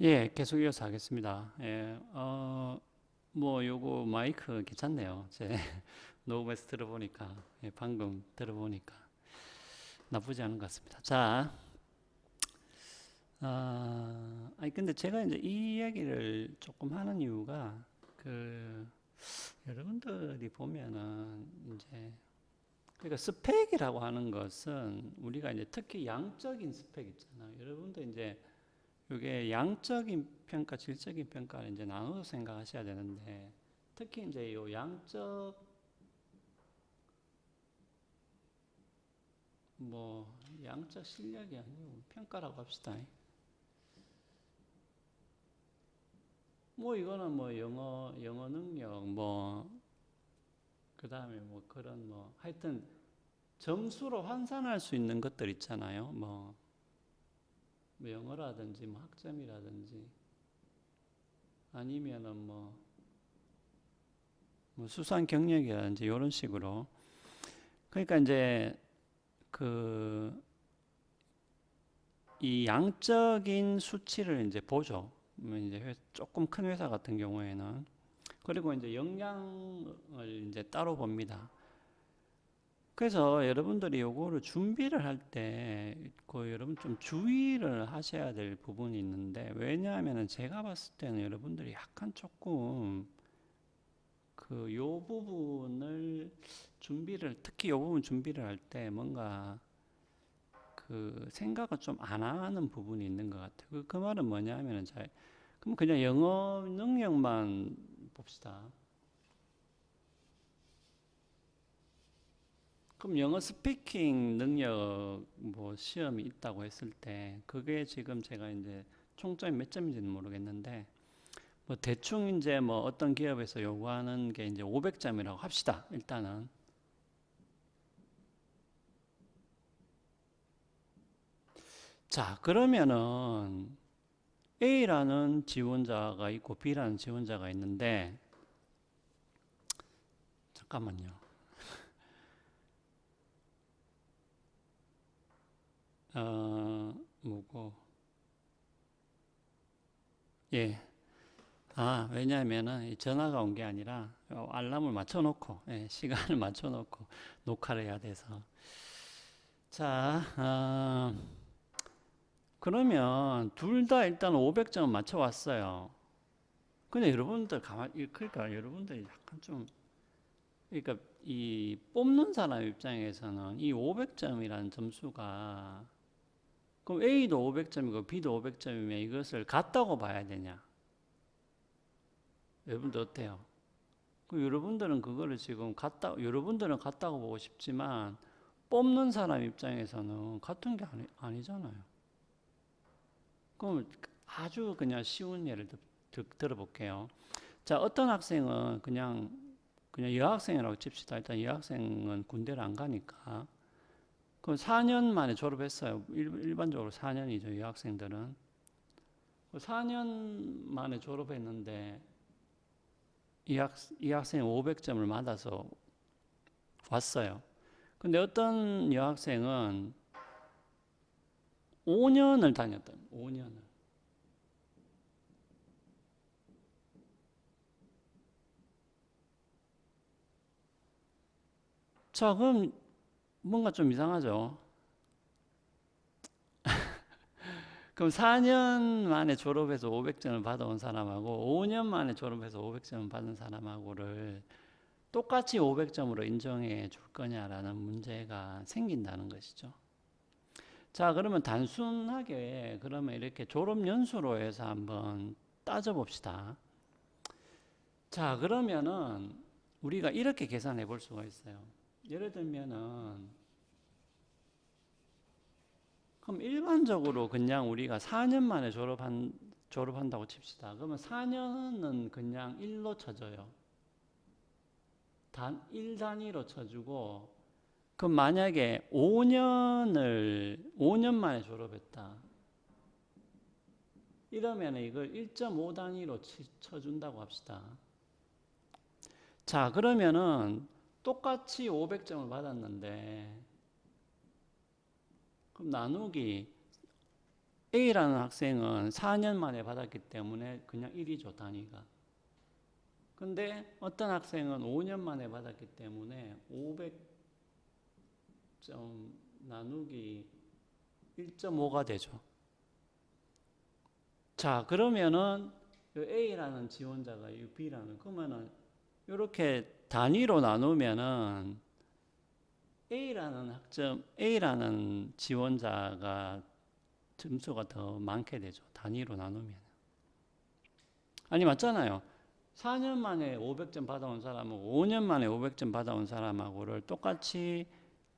예, 계속 이어서 하겠습니다. 요거 마이크 괜찮네요. 제 녹음해서 들어보니까, 예, 방금 들어보니까 나쁘지 않은 것 같습니다. 자, 근데 제가 이제 이 이야기를 조금 하는 이유가, 그, 여러분들이 보면은, 이제, 그러니까 스펙이라고 하는 것은 우리가 이제 특히 양적인 스펙 있잖아요. 여러분들 이제 이게 양적인 평가, 질적인 평가를 이제 나눠서 생각하셔야 되는데, 특히 이제 이 양적 실력이 아니고 평가라고 합시다. 이거는 영어 능력, 그 다음에 그런 하여튼 점수로 환산할 수 있는 것들 있잖아요. 영어라든지 학점이라든지 아니면은 수상 경력이라든지 이런 식으로. 그러니까 이제 그 이 양적인 수치를 이제 보죠. 이제 조금 큰 회사 같은 경우에는. 그리고 이제 역량을 이제 따로 봅니다. 그래서 여러분들이 요거를 준비를 할 때, 여러분 좀 주의를 하셔야 될 부분이 있는데, 왜냐하면은 제가 봤을 때는 여러분들이 약간 조금 요 부분을 특히 요 부분 준비를 할 때 뭔가 생각을 좀 안 하는 부분이 있는 것 같아요. 그 말은 뭐냐면은 그럼 그냥 영어 능력만 봅시다. 그럼 영어 스피킹 능력 시험이 있다고 했을 때 그게 지금 제가 이제 총점이 몇 점인지는 모르겠는데 대충 이제 어떤 기업에서 요구하는 게 이제 500점이라고 합시다. 일단은. 자, 그러면은 A라는 지원자가 있고 B라는 지원자가 있는데 잠깐만요. 뭐고? 예. 왜냐하면은 전화가 온 게 아니라 알람을 맞춰놓고, 예, 시간을 맞춰놓고 녹화를 해야 돼서. 자, 그러면 둘 다 일단 500점 맞춰왔어요. 근데 여러분들 그러니까 여러분들이 약간 좀, 그러니까 이 뽑는 사람 입장에서는 이 500점이라는 점수가 그럼 A도 500점이고 B도 500점이면 이것을 같다고 봐야 되냐? 여러분들 어때요? 여러분들은 그거를 지금 여러분들은 같다고 보고 싶지만 뽑는 사람 입장에서는 같은 게 아니잖아요. 그럼 아주 그냥 쉬운 예를 들어볼게요. 자, 어떤 학생은 그냥 여학생이라고 칩시다. 일단 여학생은 군대를 안 가니까. 그럼 4년 만에 졸업했어요. 일반적으로 4년이죠, 여학생들은. 4년 만에 졸업했는데 이 학생이 500점을 맞아서 왔어요. 근데 어떤 여학생은 5년을 다녔다. 5년을. 자, 그럼 뭔가 좀 이상하죠. 그럼 4년 만에 졸업해서 500점을 받아온 사람하고 5년 만에 졸업해서 500점을 받은 사람하고를 똑같이 500점으로 인정해 줄 거냐라는 문제가 생긴다는 것이죠. 자, 그러면 단순하게 그러면 이렇게 졸업 연수로 해서 한번 따져봅시다. 자, 그러면은 우리가 이렇게 계산해 볼 수가 있어요. 예를 들면은 그럼 일반적으로 그냥 우리가 4년 만에 졸업한다고 칩시다. 그러면 4년은 그냥 1로 쳐줘요. 1단위로 쳐주고, 그럼 만약에 5년 만에 졸업했다. 이러면 이걸 1.5단위로 쳐준다고 합시다. 자, 그러면은 똑같이 500점을 받았는데, 그럼 나누기 A라는 학생은 4년 만에 받았기 때문에 그냥 1이죠, 단위가. 근데 어떤 학생은 5년 만에 받았기 때문에 500점 나누기 1.5가 되죠. 자, 그러면은 A라는 지원자가 이 B라는, 그러면은 이렇게 단위로 나누면은 A라는 지원자가 점수가 더 많게 되죠. 단위로 나누면. 아니, 맞잖아요. 4년 만에 500점 받아온 사람하고 5년 만에 500점 받아온 사람하고를 똑같이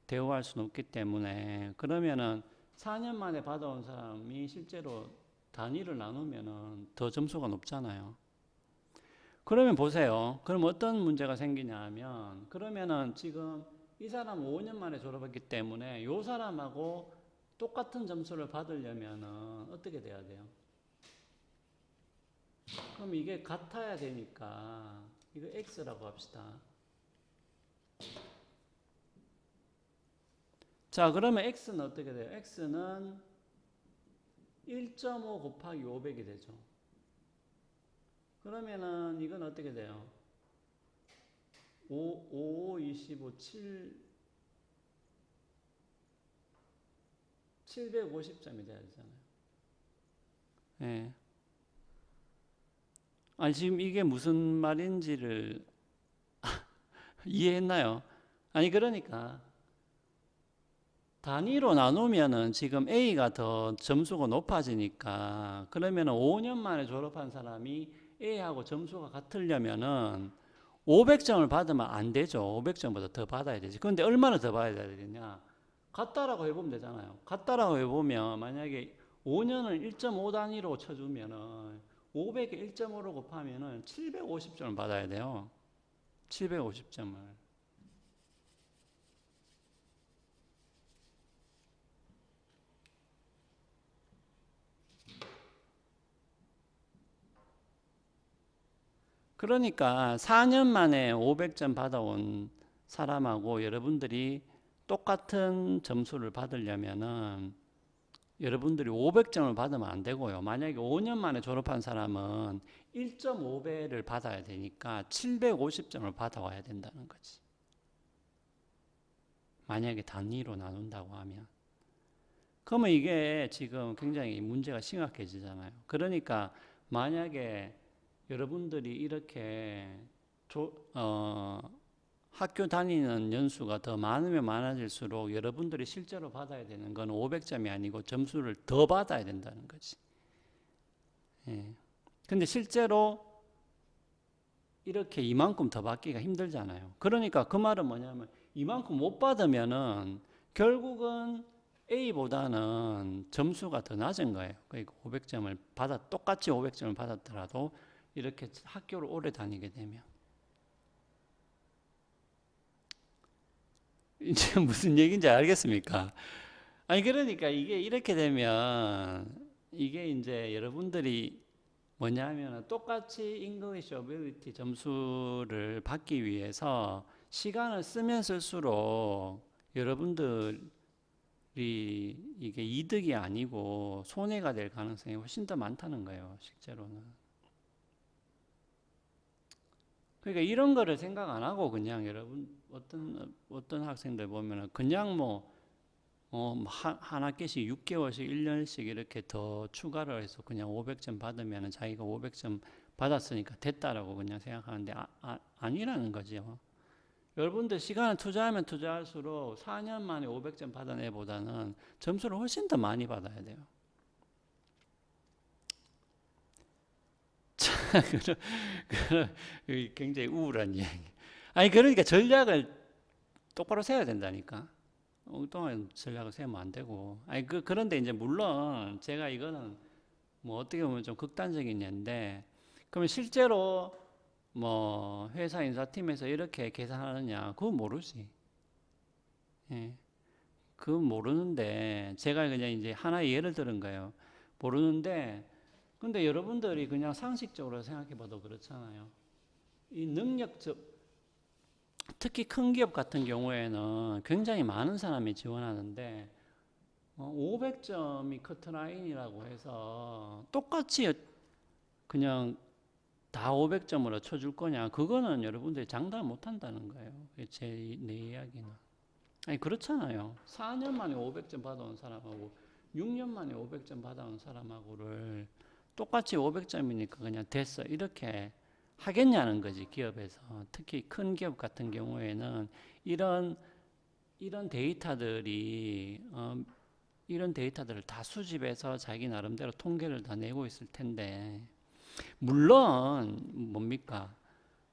대우할 수는 없기 때문에, 그러면은 4년 만에 받아온 사람이 실제로 단위를 나누면은 더 점수가 높잖아요. 그러면 보세요. 그럼 어떤 문제가 생기냐 하면, 그러면은 지금 이 사람 5년 만에 졸업했기 때문에 이 사람하고 똑같은 점수를 받으려면은 어떻게 돼야 돼요? 그럼 이게 같아야 되니까 이거 X라고 합시다. 자, 그러면 X는 어떻게 돼요? X는 1.5 곱하기 500이 되죠. 그러면은 이건 어떻게 돼요? 5, 25, 750점이 돼야 되잖아요. 예. 아니, 지금 이게 무슨 말인지를 이해했나요? 아니, 그러니까 단위로 나누면은 지금 A가 더 점수가 높아지니까, 그러면은 5년 만에 졸업한 사람이 A하고 점수가 같으려면은 500점을 받으면 안 되죠. 500점보다 더 받아야 되지. 그런데 얼마나 더 받아야 되느냐? 같다라고 해보면 되잖아요. 같다라고 해보면 만약에 5년을 1.5 단위로 쳐주면은 500에 1.5로 곱하면은 750점을 받아야 돼요. 750점을. 그러니까 4년 만에 500점 받아온 사람하고 여러분들이 똑같은 점수를 받으려면은 여러분들이 500점을 받으면 안 되고요. 만약에 5년 만에 졸업한 사람은 1.5배를 받아야 되니까 750점을 받아와야 된다는 거지. 만약에 단위로 나눈다고 하면. 그러면 이게 지금 굉장히 문제가 심각해지잖아요. 그러니까 만약에 여러분들이 이렇게 학교 다니는 연수가 더 많으면 많아질수록 여러분들이 실제로 받아야 되는 건 500점이 아니고 점수를 더 받아야 된다는 거지. 예. 근데 실제로 이렇게 이만큼 더 받기가 힘들잖아요. 그러니까 그 말은 뭐냐면 이만큼 못 받으면은 결국은 A보다는 점수가 더 낮은 거예요. 그러니까 500점을 똑같이 500점을 받았더라도 이렇게 학교를 오래 다니게 되면. 이제 무슨 얘기인지 알겠습니까? 아니, 그러니까 이게 이렇게 되면 이게 이제 여러분들이 뭐냐면 똑같이 English Ability 점수를 받기 위해서 시간을 쓰면 쓸수록 여러분들이 이게 이득이 아니고 손해가 될 가능성이 훨씬 더 많다는 거예요, 실제로는. 그러니까 이런 거를 생각 안 하고 그냥 여러분 어떤 학생들 보면은 그냥 한 학기씩 6개월씩 1년씩 이렇게 더 추가를 해서 그냥 500점 받으면 자기가 500점 받았으니까 됐다라고 그냥 생각하는데 아니라는 거죠. 여러분들 시간을 투자하면 투자할수록 4년 만에 500점 받은 애보다는 점수를 훨씬 더 많이 받아야 돼요. 굉장히 우울한 이야기. 아니, 그러니까 전략을 똑바로 세워야 된다니까. 엉뚱한 전략을 세우면 안 되고. 아니, 그런데 이제 물론 제가 이거는 뭐 어떻게 보면 좀 극단적인 예인데, 그러면 실제로 뭐 회사 인사팀에서 이렇게 계산하느냐, 그건 모르지. 예. 그건 모르는데, 제가 그냥 이제 하나의 예를 들은 거예요. 모르는데, 근데 여러분들이 그냥 상식적으로 생각해 봐도 그렇잖아요. 이 특히 큰 기업 같은 경우에는 굉장히 많은 사람이 지원하는데 500점이 커트라인이라고 해서 똑같이 그냥 다 500점으로 쳐줄 거냐? 그거는 여러분들이 장담 못 한다는 거예요. 내 이야기는. 아니, 그렇잖아요. 4년 만에 500점 받아온 사람하고 6년 만에 500점 받아온 사람하고를 똑같이 500점이니까 그냥 됐어. 이렇게 하겠냐는 거지, 기업에서. 특히 큰 기업 같은 경우에는 이런 데이터들이, 이런 데이터들을 다 수집해서 자기 나름대로 통계를 다 내고 있을 텐데, 물론 뭡니까?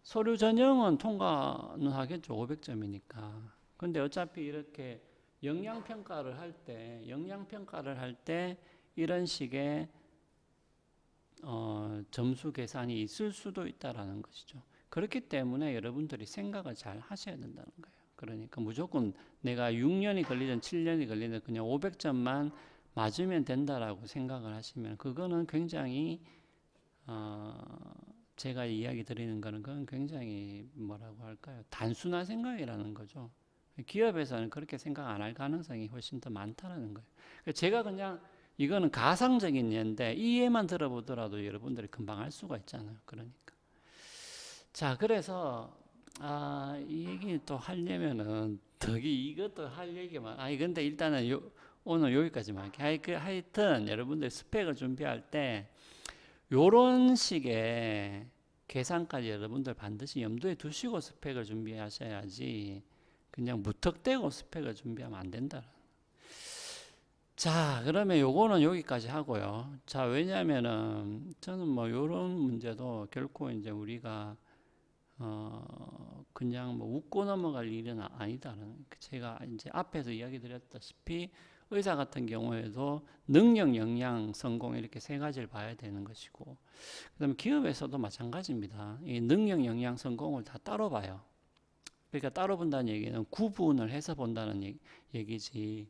서류 전형은 통과는 하겠죠. 500점이니까. 근데 어차피 이렇게 영양평가를 할 때 이런 식의 점수 계산이 있을 수도 있다라는 것이죠. 그렇기 때문에 여러분들이 생각을 잘 하셔야 된다는 거예요. 그러니까 무조건 내가 6년이 걸리든 7년이 걸리든 그냥 500점만 맞으면 된다라고 생각을 하시면 그거는 굉장히 제가 이야기 드리는 거는 그건 굉장히 뭐라고 할까요? 단순한 생각이라는 거죠. 기업에서는 그렇게 생각 안 할 가능성이 훨씬 더 많다는 거예요. 제가 그냥 이거는 가상적인 예인데 이 예만 들어보더라도 여러분들이 금방 알 수가 있잖아요. 그러니까. 자, 그래서 이 얘기 또 하려면은 이것도 할 얘기만. 근데 일단은 오늘 여기까지만 할게요. 하여튼 여러분들 스펙을 준비할 때 요런 식의 계산까지 여러분들 반드시 염두에 두시고 스펙을 준비하셔야지 그냥 무턱대고 스펙을 준비하면 안 된다. 자, 그러면 요거는 여기까지 하고요. 자, 왜냐면은 저는 뭐 요런 문제도 결코 이제 우리가 그냥 뭐 웃고 넘어갈 일은 아니다는 제가 이제 앞에서 이야기 드렸다시피 의사 같은 경우에도 능력, 역량, 성공 이렇게 세 가지를 봐야 되는 것이고 그다음에 기업에서도 마찬가지입니다. 이 능력, 역량, 성공을 다 따로 봐요. 그러니까 따로 본다는 얘기는 구분을 해서 본다는 얘기지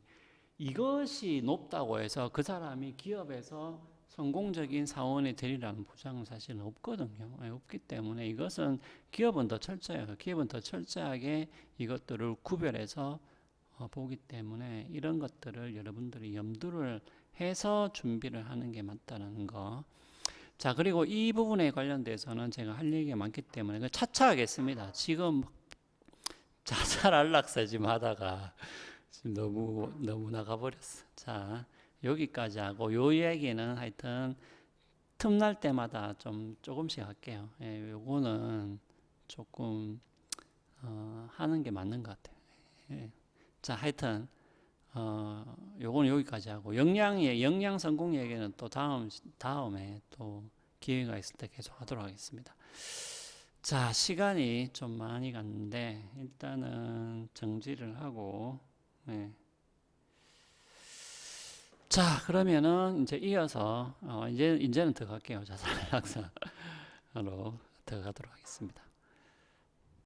이것이 높다고 해서 그 사람이 기업에서 성공적인 사원이 되리라는 보장은 사실은 없거든요. 없기 때문에 이것은 기업은 더 철저해요. 기업은 더 철저하게 이것들을 구별해서 보기 때문에 이런 것들을 여러분들이 염두를 해서 준비를 하는 게 맞다는 거. 자, 그리고 이 부분에 관련돼서는 제가 할 얘기가 많기 때문에 차차 하겠습니다. 지금 자살 안락사 지금 하다가 지금 너무 나가버렸어. 자, 여기까지 하고 요 얘기는 하여튼 틈날 때마다 좀 조금씩 할게요. 요거는 조금 하는 게 맞는 것 같아요. 자, 하여튼 요거는 여기까지 하고 영양 성공 얘기는 또 다음에 또 기회가 있을 때 계속 하도록 하겠습니다. 자, 시간이 좀 많이 갔는데 일단은 정지를 하고 자, 그러면은 이제 이어서 이제는 더 갈게요. 자살 학사로 더 가도록 하겠습니다.